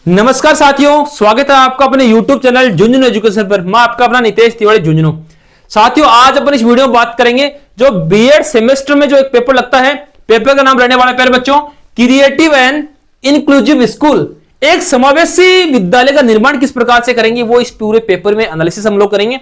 नमस्कार साथियों, स्वागत है आपका अपने YouTube चैनल झुंझुनू एजुकेशन पर। मैं आपका अपना नितेश तिवारी झुंझुनू। साथियों, आज अपन इस वीडियो में बात करेंगे जो बीएड सेमेस्टर में जो एक पेपर लगता है, पेपर का नाम रहने वाला है प्यारे बच्चों, क्रिएटिव एंड इंक्लूसिव स्कूल। एक समावेशी विद्यालय का निर्माण किस प्रकार से करेंगे, वो इस पूरे पेपर में एनालिसिस हम लोग करेंगे।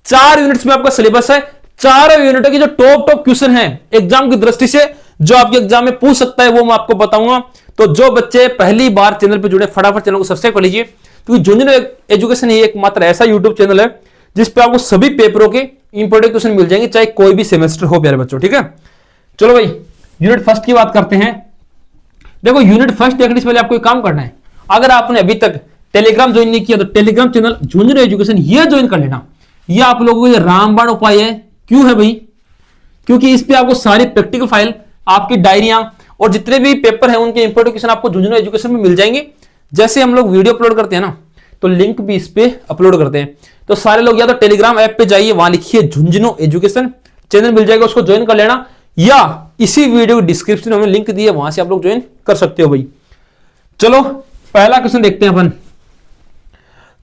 4 यूनिट्स में आपका सिलेबस है। चारों यूनिटों की जो टॉप क्वेश्चन है एग्जाम की दृष्टि से, जो आपके एग्जाम में पूछ सकता है, वो मैं आपको बताऊंगा। तो जो बच्चे पहली बार चैनल पर जुड़े, फटाफट चैनल को सब्सक्राइब कर लीजिए, क्योंकि झुंझुनू एजुकेशन ही एकमात्र ऐसा यूट्यूब चैनल है जिस पे आपको सभी पेपरों के इंपोर्टेंट क्वेश्चन मिल जाएंगे, चाहे कोई भी सेमेस्टर हो प्यारे बच्चों। ठीक है, चलो भाई यूनिट फर्स्ट की बात करते हैं। देखो, यूनिट फर्स्ट देखने से पहले आपको एक काम करना है। अगर आपने अभी तक टेलीग्राम ज्वाइन नहीं किया तो टेलीग्राम चैनल झुंझुनू एजुकेशन ये ज्वाइन कर लेना। ये आप लोगों को रामबाण उपाय है। क्यों है भाई? क्योंकि इस पे आपको सारी प्रैक्टिकल फाइल, आपकी डायरियां और जितने भी पेपर हैं उनके इंपोर्टेंट क्वेश्चन आपको झुंझुनू एजुकेशन में मिल जाएंगे। जैसे हम लोग वीडियो अपलोड करते हैं ना, तो लिंक भी इस पे अपलोड करते हैं। तो सारे लोग या तो टेलीग्राम ऐप पे जाइए, वहां लिखिए झुंझुनू एजुकेशन, चैनल मिल जाएगा, उसको ज्वाइन कर लेना, या इसी वीडियो डिस्क्रिप्शन में लिंक दिए, वहां से आप लोग ज्वाइन कर सकते हो भाई। चलो पहला क्वेश्चन देखते हैं अपन।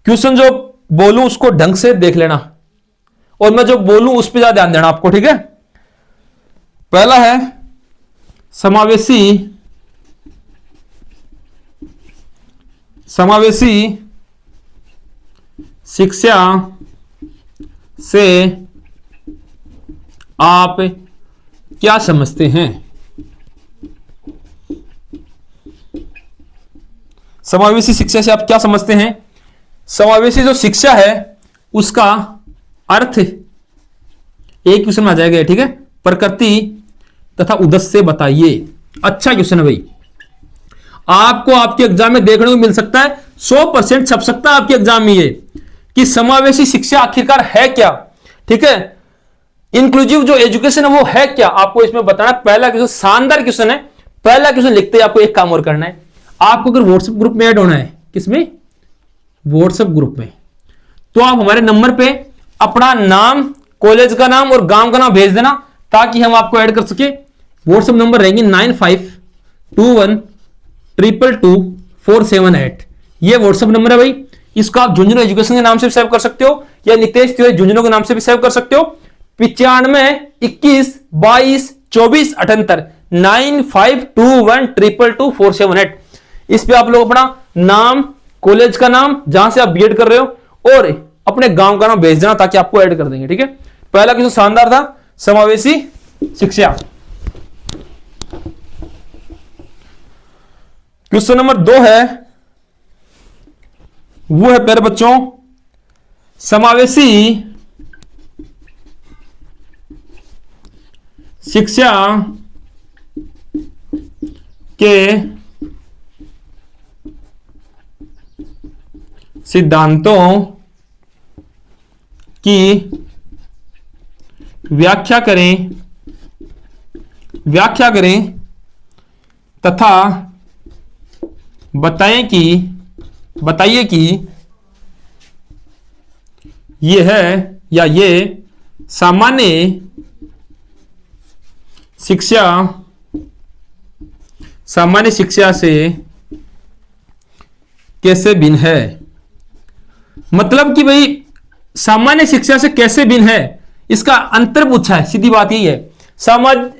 क्वेश्चन जो बोलूं उसको ढंग से देख लेना, और मैं जो बोलूं उस पर ज्यादा ध्यान देना आपको। ठीक है, पहला है समावेशी शिक्षा से आप क्या समझते हैं? समावेशी शिक्षा से आप क्या समझते हैं? समावेशी जो शिक्षा है उसका अर्थ एक क्वेश्चन में आ जाएगा। ठीक है, प्रकृति तथा उद्देश्य बताइए। अच्छा क्वेश्चन है भाई, आपको आपके एग्जाम में देखने को मिल सकता है, 100% छप सकता है आपके एग्जाम में ये, कि समावेशी शिक्षा आखिरकार है क्या। ठीक है, इंक्लूसिव जो एजुकेशन है वो है क्या, आपको इसमें बताना। पहला क्वेश्चन शानदार क्वेश्चन है। पहला क्वेश्चन लिखते ही आपको एक काम और करना है। आपको अगर व्हाट्सएप ग्रुप में ऐड होना है, किसमें? व्हाट्सएप ग्रुप में, तो आप हमारे नंबर पे अपना नाम, कॉलेज का नाम और गांव का नाम भेज देना, ताकि हम आपको ऐड कर सके। व्हाट्सएप नंबर रहेंगे 9521222478। ये व्हाट्सएप नंबर है भाई। इसको आप झुंझुनू एजुकेशन के नाम से सेव कर सकते हो, या नितेश तिवारी झुंझुनू के नाम से भी सेव कर सकते हो। 9521222478 9521222478। इस पे आप लोग अपना नाम, कॉलेज का नाम, जहां से आप बीएड कर रहे हो, और अपने गांव का नाम भेज देना, ताकि आपको ऐड कर देंगे। ठीक है, पहला क्वेश्चन शानदार था, समावेशी शिक्षा। क्वेश्चन नंबर 2 है, वो है प्यारे बच्चों, समावेशी शिक्षा के सिद्धांतों की व्याख्या करें तथा बताइए कि यह है या ये सामान्य शिक्षा से कैसे भिन्न है। मतलब कि भाई सामान्य शिक्षा से कैसे भिन्न है, इसका अंतर पूछा है। सीधी बात यही है,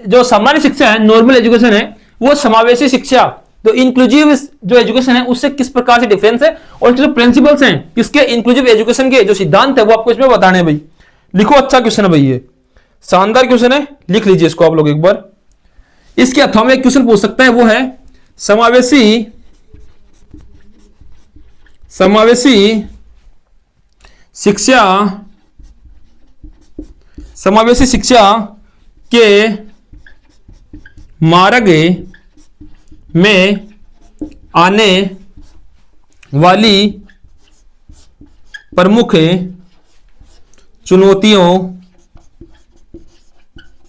जो सामान्य शिक्षा है, नॉर्मल एजुकेशन है, वो समावेशी शिक्षा, तो इंक्लूसिव जो एजुकेशन है उससे किस प्रकार से डिफरेंस है, और जो प्रिंसिपल्स हैं किसके, इंक्लूसिव एजुकेशन के जो सिद्धांत है, वो आपको इसमें बताने हैं भाई। लिखो, अच्छा क्वेश्चन है भाई, ये शानदार क्वेश्चन है, लिख लीजिए इसको आप लोग एक बार। इसके अथवा में एक क्वेश्चन पूछ सकता है, वो है समावेशी शिक्षा के मार्ग में आने वाली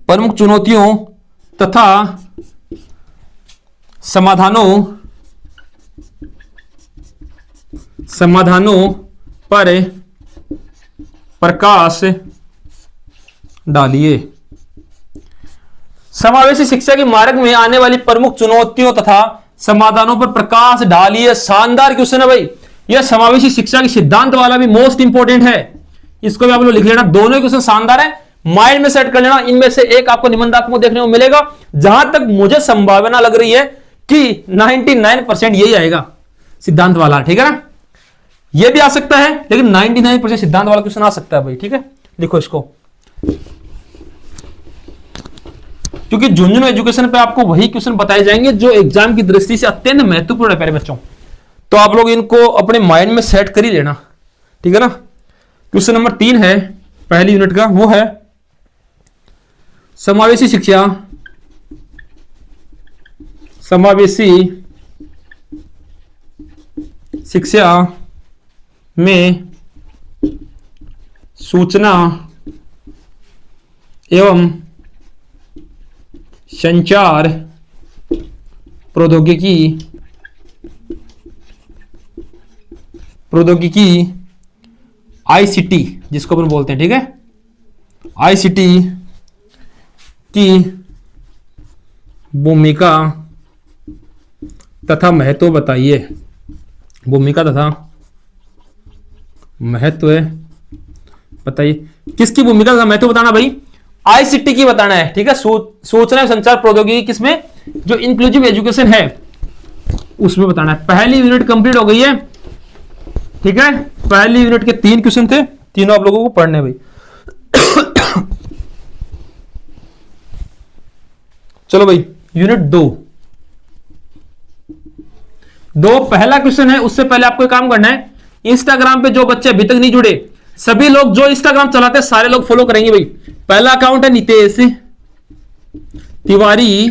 प्रमुख चुनौतियों तथा समाधानों पर प्रकाश डालिए। समावेशी शिक्षा के मार्ग में आने वाली प्रमुख चुनौतियों तथा समाधानों पर प्रकाश डालिए। शानदार क्वेश्चन है भाई। यह समावेशी शिक्षा के सिद्धांत वाला भी मोस्ट इंपोर्टेंट है, इसको भी आप लोग लिख लेना। दोनों क्वेश्चन शानदार है, माइंड में सेट कर लेना। इनमें से एक आपको निबंधात्मक देखने को मिलेगा। जहां तक मुझे संभावना लग रही है कि 99% यही आएगा, सिद्धांत वाला, ठीक है ना। यह भी आ सकता है, लेकिन 99% सिद्धांत वाला क्वेश्चन आ सकता है भाई, ठीक है। लिखो इसको, क्योंकि झुंझुनू एजुकेशन पे आपको वही क्वेश्चन बताए जाएंगे जो एग्जाम की दृष्टि से अत्यंत महत्वपूर्ण है प्यारे बच्चों। तो आप लोग इनको अपने माइंड में सेट कर ही लेना, ठीक है ना। क्वेश्चन नंबर 3 है पहली यूनिट का, वो है समावेशी शिक्षा। समावेशी शिक्षा में सूचना एवं संचार प्रौद्योगिकी आईसीटी जिसको अपन बोलते हैं, ठीक है, आईसीटी की भूमिका तथा महत्व बताइए। भूमिका तथा महत्व बताइए। किसकी भूमिका तथा महत्व बताना भाई? आईसीटी की बताना है, ठीक है। सूचना एवं संचार प्रौद्योगिकी किसमें? जो इंक्लूसिव एजुकेशन है उसमें बताना है। पहली यूनिट कंप्लीट हो गई है, ठीक है। पहली यूनिट के 3 क्वेश्चन थे, तीनों आप लोगों को पढ़ने भाई। चलो भाई, यूनिट 2 पहला क्वेश्चन है। उससे पहले आपको काम करना है, इंस्टाग्राम पे जो बच्चे अभी तक नहीं जुड़े, सभी लोग जो इंस्टाग्राम चलाते हैं सारे लोग फॉलो करेंगे भाई। पहला अकाउंट है नितेश तिवारी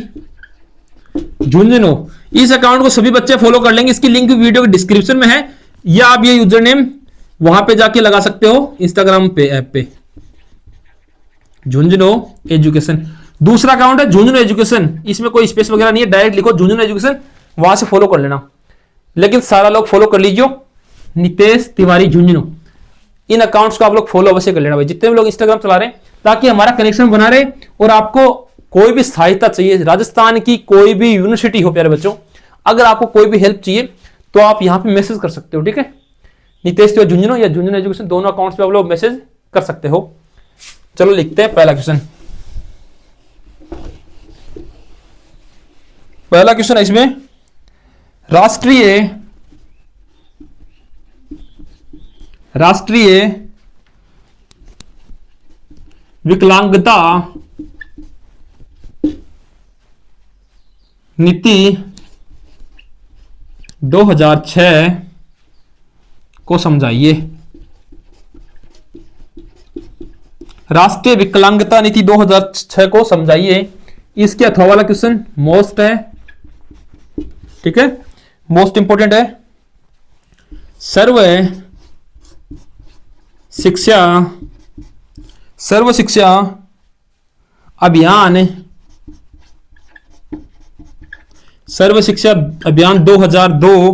झुंझुनू। इस अकाउंट को सभी बच्चे फॉलो कर लेंगे। इसकी लिंक वीडियो के डिस्क्रिप्शन में है, या आप ये यूजर नेम वहां पे जाके लगा सकते हो इंस्टाग्राम पे, ऐप पे, झुंझुनू एजुकेशन। दूसरा अकाउंट है झुंझुनू एजुकेशन, इसमें कोई स्पेस वगैरह नहीं है, डायरेक्ट लिखो झुंझुनू एजुकेशन, वहां से फॉलो कर लेना। लेकिन सारा लोग फॉलो कर लीजिए नितेश तिवारी झुंझुनू। इन अकाउंट्स को आप लोग फॉलो अवश्य कर लेना भाई, जितने भी लोग इंस्टाग्राम चला रहे हैं, ताकि हमारा कनेक्शन बना रहे। और आपको कोई भी सहायता चाहिए, राजस्थान की कोई भी यूनिवर्सिटी हो प्यारे बच्चों, अगर आपको कोई भी हेल्प चाहिए तो आप यहां पे मैसेज कर सकते हो, ठीक है। नितेश तिवारी झुंझुनू या झुंझुनू एजुकेशन, दोनों अकाउंट्स पे आप लोग मैसेज कर सकते हो। चलो लिखते हैं पहला क्वेश्चन। पहला क्वेश्चन है इसमें, राष्ट्रीय विकलांगता नीति 2006 को समझाइए। राष्ट्रीय विकलांगता नीति 2006 को समझाइए। इसके अथवा वाला क्वेश्चन मोस्ट है, ठीक है, मोस्ट इंपोर्टेंट है। सर्व शिक्षा अभियान 2002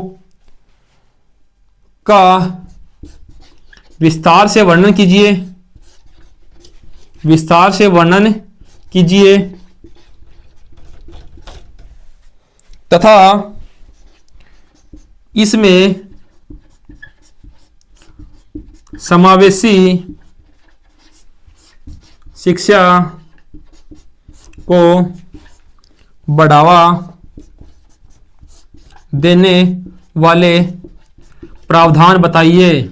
का विस्तार से वर्णन कीजिए तथा इसमें समावेशी शिक्षा को बढ़ावा देने वाले प्रावधान बताइए।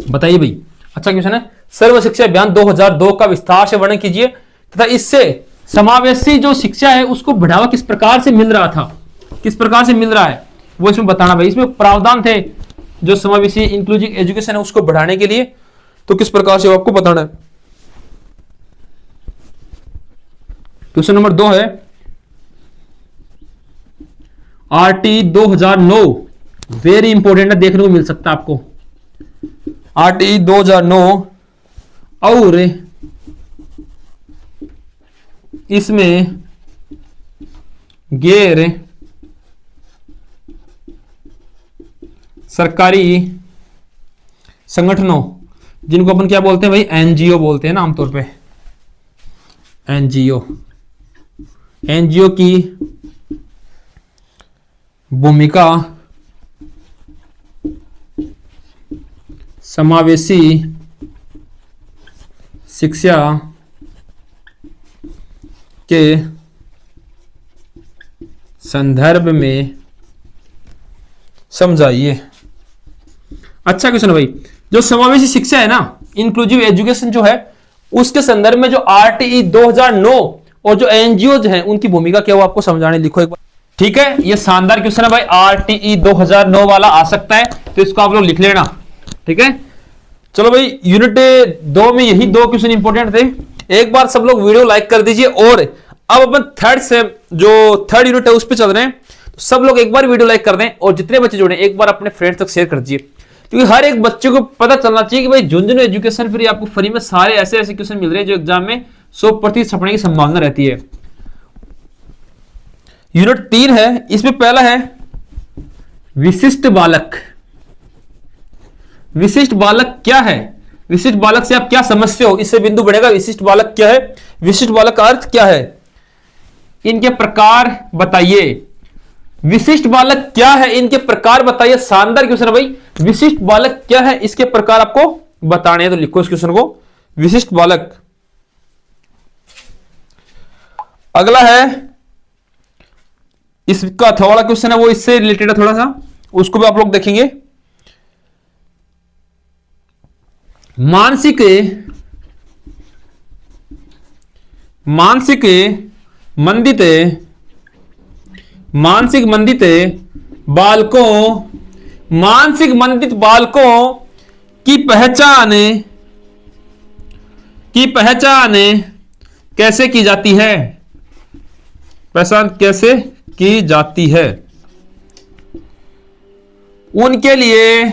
बताइए भाई, अच्छा क्वेश्चन है। सर्व शिक्षा अभियान 2002 का विस्तार से वर्णन कीजिए तथा इससे समावेशी जो शिक्षा है उसको बढ़ावा किस प्रकार से मिल रहा था, किस प्रकार से मिल रहा है वो इसमें बताना भाई। इसमें प्रावधान थे जो समावेशी इंक्लूसिव एजुकेशन है उसको बढ़ाने के लिए, तो किस प्रकार से आपको बताना है। क्वेश्चन नंबर 2 है, आरटी 2009, वेरी इंपॉर्टेंट है, देखने को मिल सकता है आपको। आरटी 2009 और इसमें गैर सरकारी संगठनों, जिनको अपन क्या बोलते हैं भाई, एनजीओ बोलते हैं ना आमतौर पे, एनजीओ, एनजीओ की भूमिका समावेशी शिक्षा के संदर्भ में समझाइए। अच्छा क्वेश्चन है भाई। जो समावेशी शिक्षा है ना, इंक्लूसिव एजुकेशन जो है, उसके संदर्भ में जो आरटीई 2009 और जो एनजीओ हैं उनकी भूमिका क्या, वो आपको समझाने लिखो एक बार। ठीक है, ये शानदार क्वेश्चन है भाई, आरटीई 2009 वाला आ सकता है, तो इसको आप लोग लिख लेना। ठीक है, चलो भाई, यूनिट 2 में यही 2 क्वेश्चन इंपॉर्टेंट थे। एक बार सब लोग वीडियो लाइक कर दीजिए। और अब अपन थर्ड यूनिट है उस पर चल रहे हैं, तो सब लोग एक बार वीडियो लाइक कर दें और जितने बच्चे जुड़े एक बार अपने फ्रेंड्स तक शेयर कर दीजिए, क्योंकि हर एक बच्चे को पता चलना चाहिए कि भाई झुंझुनू एजुकेशन फ्री आपको फ्री में सारे ऐसे ऐसे क्वेश्चन मिल रहे हैं जो एग्जाम में 100% छपने की संभावना रहती है। यूनिट 3 है, इसमें पहला है विशिष्ट बालक। विशिष्ट बालक क्या है, विशिष्ट बालक से आप क्या समझते हो, इससे बिंदु बढ़ेगा। विशिष्ट बालक क्या है, विशिष्ट बालक का अर्थ क्या है, इनके प्रकार बताइए। विशिष्ट बालक क्या है, इनके प्रकार बताइए। शानदार क्वेश्चन है भाई, विशिष्ट बालक क्या है, इसके प्रकार आपको बताने हैं, तो लिखो इस क्वेश्चन को, विशिष्ट बालक। अगला है, इसका थोड़ा क्वेश्चन है वो इससे रिलेटेड है थोड़ा सा, उसको भी आप लोग देखेंगे। मानसिक मंदित बालकों की पहचान कैसे की जाती है, पहचान कैसे की जाती है। उनके लिए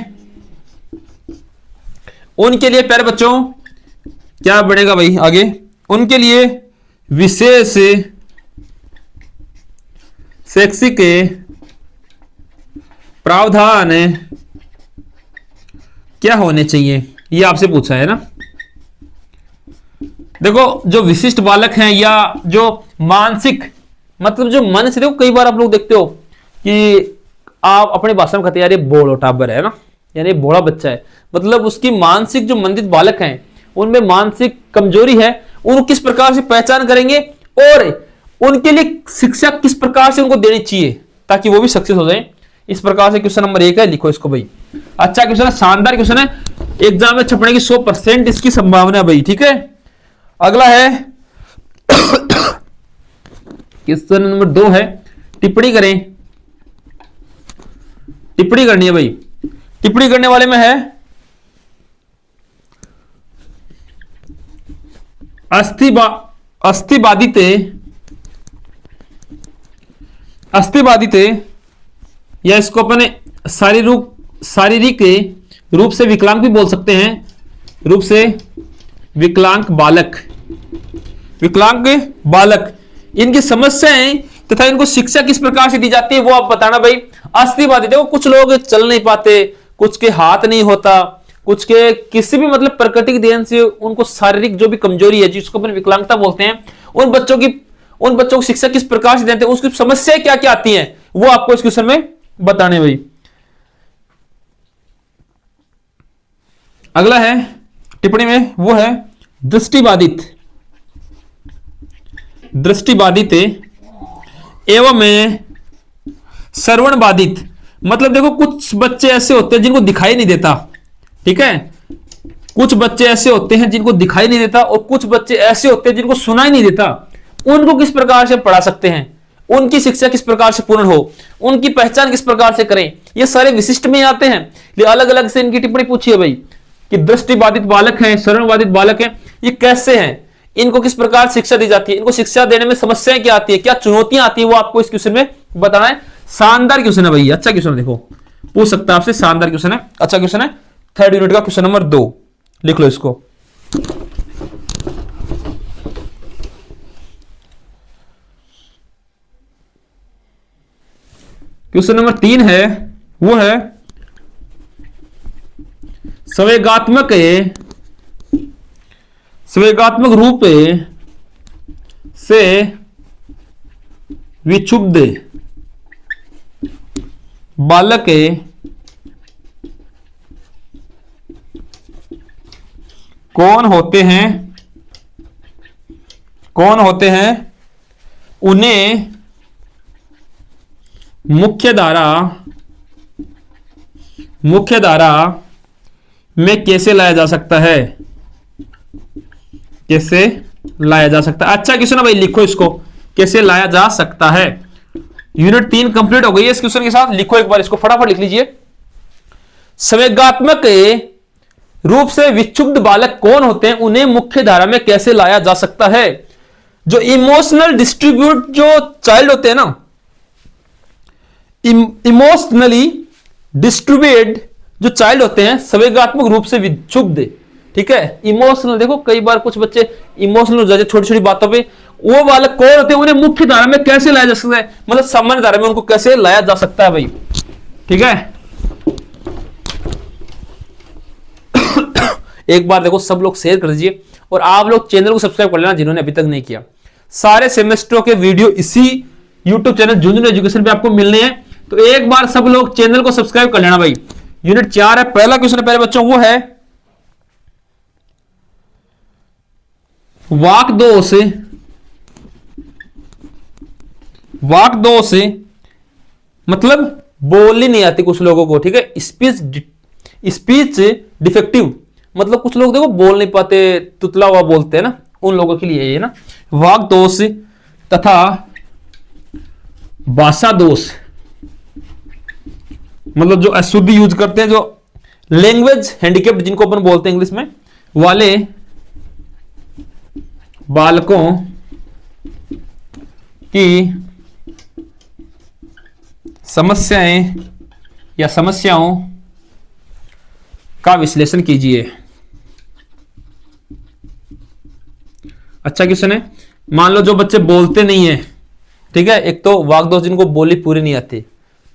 प्यारे बच्चों क्या बढ़ेगा भाई आगे, उनके लिए विशेष शैक्षिक प्रावधान क्या होने चाहिए, ये आपसे पूछा है ना। देखो, जो विशिष्ट बालक हैं या जो मानसिक, मतलब जो मन से, देखो कई बार आप लोग देखते हो कि आप अपने भाषा में कहते हैं यार ये बोलो टाबर है ना, यानी भोला बच्चा है, मतलब उसकी मानसिक जो मंदित बालक हैं उनमें मानसिक कमजोरी है, उनको किस प्रकार से पहचान करेंगे और उनके लिए शिक्षा किस प्रकार से उनको देनी चाहिए ताकि वो भी सक्सेस हो जाए। इस प्रकार से क्वेश्चन नंबर 1 है, लिखो इसको भाई। अच्छा क्वेश्चन है, शानदार क्वेश्चन है, एग्जाम में छपने की 100% इसकी संभावना है भाई। ठीक है, अगला है क्वेश्चन नंबर 2 है, टिप्पणी करें। टिप्पणी करनी है भाई, टिप्पणी करने वाले में है अस्थिबाधित या इसको अपने शारीरिक रूप से विकलांग भी बोल सकते हैं, रूप से विकलांग बालक इनकी समस्याएं तथा इनको शिक्षा किस प्रकार से दी जाती है वो आप बताना भाई। अस्थिबाधित, देखो कुछ लोग चल नहीं पाते, कुछ के हाथ नहीं होता, कुछ के किसी भी मतलब प्रकृति की देन से उनको शारीरिक जो भी कमजोरी है जिसको अपन विकलांगता बोलते हैं, उन बच्चों को शिक्षा किस प्रकार से देते हैं, उसकी समस्याएं क्या क्या आती हैं वो आपको इस क्वेश्चन में बताने भाई। अगला है टिप्पणी में, वो है दृष्टिबाधित एवं श्रवण बाधित। मतलब देखो कुछ बच्चे ऐसे होते हैं जिनको दिखाई नहीं देता, ठीक है, कुछ बच्चे ऐसे होते हैं जिनको दिखाई नहीं देता और कुछ बच्चे ऐसे होते हैं जिनको सुनाई नहीं देता, उनको किस प्रकार से पढ़ा सकते हैं, उनकी शिक्षा किस प्रकार से पूर्ण हो, उनकी पहचान किस प्रकार से करें, ये सारे विशिष्ट में आते हैं। ये अलग अलग से इनकी टिप्पणी पूछी है भाई कि दृष्टिबाधित बालक हैं, श्रवणबाधित बालक हैं, ये कैसे हैं, इनको किस प्रकार शिक्षा दी जाती है, इनको शिक्षा देने में समस्याएं क्या आती है, क्या चुनौतियां आती है, वो आपको इस क्वेश्चन में बताना है। शानदार क्वेश्चन है भाई, अच्छा क्वेश्चन, देखो पूछ सकता है आपसे, शानदार क्वेश्चन है, अच्छा क्वेश्चन है। थर्ड यूनिट का क्वेश्चन नंबर 2 लिख लो इसको। क्वेश्चन नंबर 3 है, वो है संवेगात्मक रूप से विक्षुब्ध बालक कौन होते हैं, कौन होते हैं, उन्हें मुख्यधारा में कैसे लाया जा सकता है, कैसे लाया जा सकता है। अच्छा क्वेश्चन है भाई, लिखो इसको, कैसे लाया जा सकता है। यूनिट 3 कंप्लीट हो गई है इस क्वेश्चन के साथ। लिखो एक बार इसको, फटाफट लिख लीजिए। संवेगात्मक रूप से विक्षुब्ध बालक कौन होते हैं, उन्हें मुख्य धारा में कैसे लाया जा सकता है। जो इमोशनल डिस्ट्रीब्यूट जो चाइल्ड होते हैं ना, इमोशनली डिस्ट्रीब्यूट जो चाइल्ड होते हैं, संवेगात्मक रूप से विक्षुब्ध, ठीक है, इमोशनल, देखो कई बार कुछ बच्चे इमोशनल हो जाते हैं छोटी छोटी बातों पे, वो बालक कौन होते हैं, उन्हें मुख्य धारा में कैसे लाया जा सकता है, मतलब सामान्य धारा में उनको कैसे लाया जा सकता है भाई, ठीक है। एक बार देखो सब लोग शेयर कर दीजिए, और आप लोग चैनल को सब्सक्राइब कर लेना जिन्होंने अभी तक नहीं किया। सारे सेमेस्टरों के वीडियो इसी यूट्यूब चैनल झुंझुनू एजुकेशन पे आपको मिलने हैं, तो एक बार सब लोग चैनल को सब्सक्राइब कर लेना भाई। यूनिट 4 है, पहला क्वेश्चन पहले बच्चों वो है वाक दोष मतलब बोलनी नहीं आती कुछ लोगों को, ठीक है। स्पीच डिफेक्टिव मतलब कुछ लोग देखो बोल नहीं पाते, तुतला हुआ बोलते हैं ना, उन लोगों के लिए ये ना वाक दोष तथा भाषा दोष, मतलब जो अशुद्धि यूज करते हैं, जो लैंग्वेज हैंडीकैप्ड जिनको अपन बोलते हैं इंग्लिश में, वाले बालकों की समस्याएं या समस्याओं का विश्लेषण कीजिए। अच्छा क्वेश्चन है। मान लो जो बच्चे बोलते नहीं है, ठीक है, एक तो वागदोष जिनको बोली पूरी नहीं आती,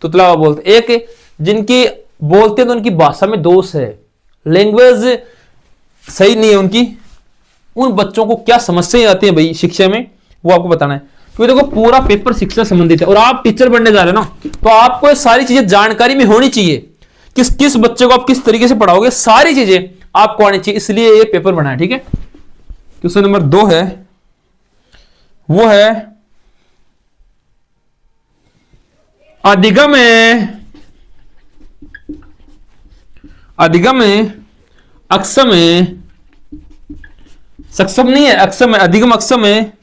तुतला हुआ बोलते, एक जिनकी बोलते हैं तो उनकी भाषा में दोष है, लैंग्वेज सही नहीं है उनकी, उन बच्चों को क्या समस्याएं आती हैं भाई शिक्षा में, वो आपको बताना है। क्योंकि देखो पूरा पेपर शिक्षा संबंधित है और आप टीचर बनने जा रहे हो ना, तो आपको ये सारी चीजें जानकारी में होनी चाहिए, किस किस बच्चे को आप किस तरीके से पढ़ाओगे, सारी चीजें आपको आनी चाहिए, इसलिए ये पेपर बना है, ठीक है। क्वेश्चन नंबर 2 है, वो है अधिगम अक्षम सक्षम नहीं है, अक्षम है, अधिगम अक्षम है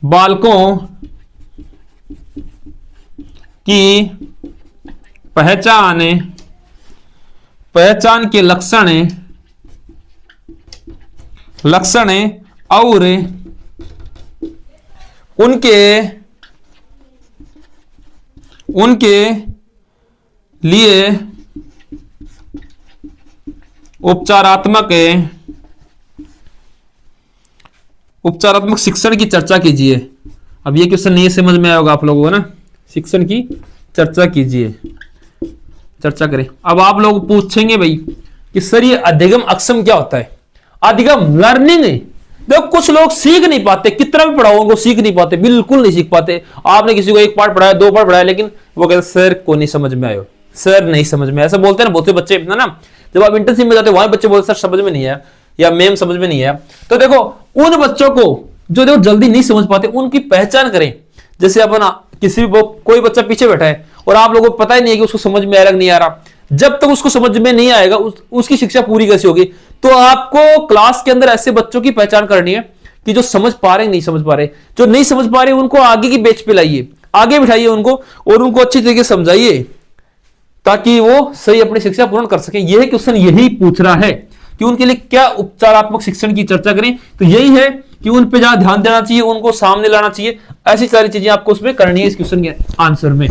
बालकों की पहचान के लक्षण और उनके लिए उपचारात्मक शिक्षण की चर्चा कीजिए। अब ये क्वेश्चन नहीं समझ में आया होगा आप लोगों को ना, शिक्षण की चर्चा कीजिए, चर्चा करें। अब आप लोग पूछेंगे भाई कि सर ये अधिगम अक्षम क्या होता है। अधिगम लर्निंग, देखो कुछ लोग सीख नहीं पाते, कितना भी पढ़ाओ उनको सीख नहीं पाते, बिल्कुल नहीं सीख पाते। आपने किसी को 1 पार्ट पढ़ाया, 2 पार्ट पढ़ाया, लेकिन वो कहते सर को नहीं समझ में आयो, सर नहीं समझ में, ऐसा बोलते हैं ना बहुत से बच्चे ना। जब आप इंटर्नशिप में जाते हो वहां बच्चे बोलते सर समझ में नहीं आया या मैम समझ में नहीं आया। तो देखो उन बच्चों को जो देखो जल्दी नहीं समझ पाते, उनकी पहचान करें। जैसे अपन किसी भी कोई बच्चा पीछे बैठा है और आप लोगों को पता ही नहीं है कि उसको समझ में आ रहा नहीं आ रहा, जब तक उसको समझ में नहीं आएगा उसकी शिक्षा पूरी कैसे होगी। तो आपको क्लास के अंदर ऐसे बच्चों की पहचान करनी है कि जो समझ पा रहे नहीं समझ पा रहे, जो नहीं समझ पा रहे उनको आगे की बेंच पे लाइए, आगे बिठाइए उनको और उनको अच्छी तरीके से समझाइए ताकि वो सही अपनी शिक्षा पूर्ण कर सके। यह क्वेश्चन यही पूछ रहा है कि उनके लिए क्या उपचारात्मक शिक्षण की चर्चा करें। तो यही है कि उन पे जहां ध्यान देना चाहिए, उनको सामने लाना चाहिए, ऐसी सारी चीजें आपको उसमें करनी है इस क्वेश्चन के आंसर में।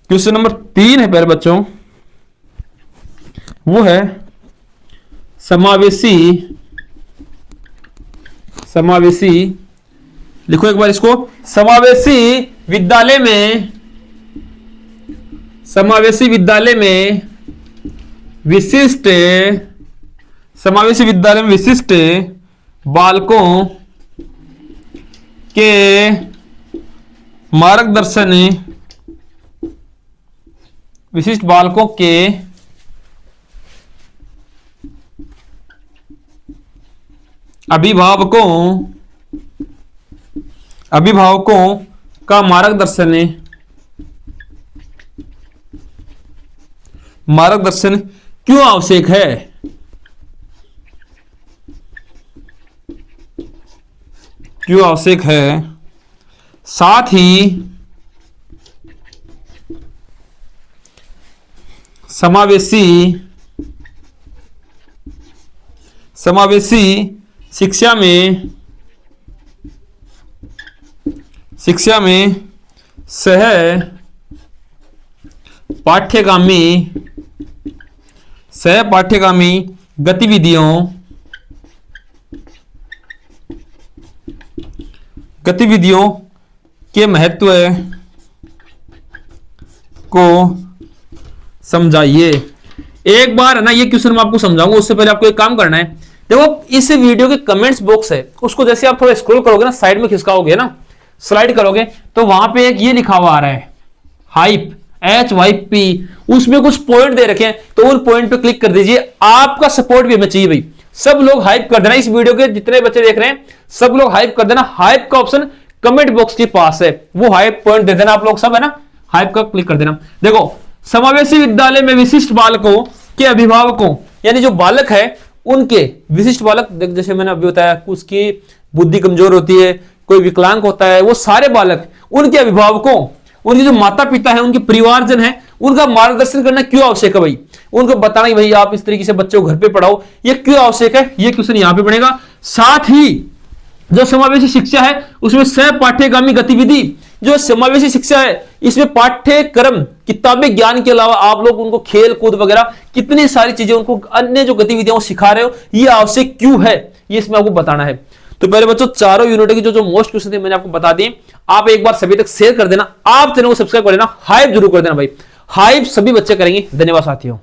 क्वेश्चन नंबर 3 है प्यारे बच्चों, वो है समावेशी, लिखो एक बार इसको, समावेशी विद्यालय में विशिष्ट बालकों के मार्गदर्शन, विशिष्ट बालकों के अभिभावकों का मार्गदर्शन क्यों आवश्यक है? क्यों आवश्यक है? साथ ही समावेशी शिक्षा में सह पाठ्यगामी गतिविधियों के महत्व को समझाइए। एक बार है ना, ये क्वेश्चन मैं आपको समझाऊंगा, उससे पहले आपको एक काम करना है। देखो इस वीडियो के कमेंट्स बॉक्स है, उसको जैसे आप थोड़ा स्क्रॉल करोगे ना, साइड में खिसकाओगे ना, स्लाइड करोगे, तो वहां पे एक ये लिखा हुआ आ रहा है हाइप, HYP, उसमें कुछ पॉइंट दे रखे हैं, तो उन पॉइंट पे क्लिक कर दीजिए। आपका सपोर्ट भी हमें चाहिए भाई, सब लोग हाइप कर देना। इस वीडियो के जितने बच्चे देख रहे हैं सब लोग हाइप कर देना। हाइप का ऑप्शन कमेंट बॉक्स के पास है, वो हाइप पॉइंट दे देना आप लोग सब, है ना, हाइप का क्लिक कर देना। देखो समावेशी विद्यालय में विशिष्ट बालकों के अभिभावकों, यानी जो बालक है उनके विशिष्ट बालक, जैसे मैंने अभी बताया, उसकी बुद्धि कमजोर होती है, कोई विकलांग होता है, वो सारे बालक, उनके अभिभावकों, उनके जो माता पिता है, उनके परिवारजन है, उनका मार्गदर्शन करना क्यों आवश्यक है भाई? उनको बताना कि भाई आप इस तरीके से बच्चों को घर पे पढ़ाओ, ये क्यों आवश्यक है, ये क्वेश्चन यहां पे बनेगा। साथ ही जो समावेशी शिक्षा है उसमें सह पाठ्यगामी गतिविधि, जो समावेशी शिक्षा है इसमें पाठ्यक्रम, किताबें ज्ञान के अलावा आप लोग उनको खेल कूद वगैरह कितनी सारी चीजें, उनको अन्य जो गतिविधियां सिखा रहे हो, ये आवश्यक क्यों है, ये इसमें आपको बताना है। तो पहले बच्चों चारों यूनिट की जो मोस्ट क्वेश्चन थे मैंने आपको बता दिए। आप एक बार सभी तक शेयर कर देना, आप चैनल को सब्सक्राइब कर देना, हाइप जरूर कर देना भाई, हाइप सभी बच्चे करेंगे। धन्यवाद साथियों।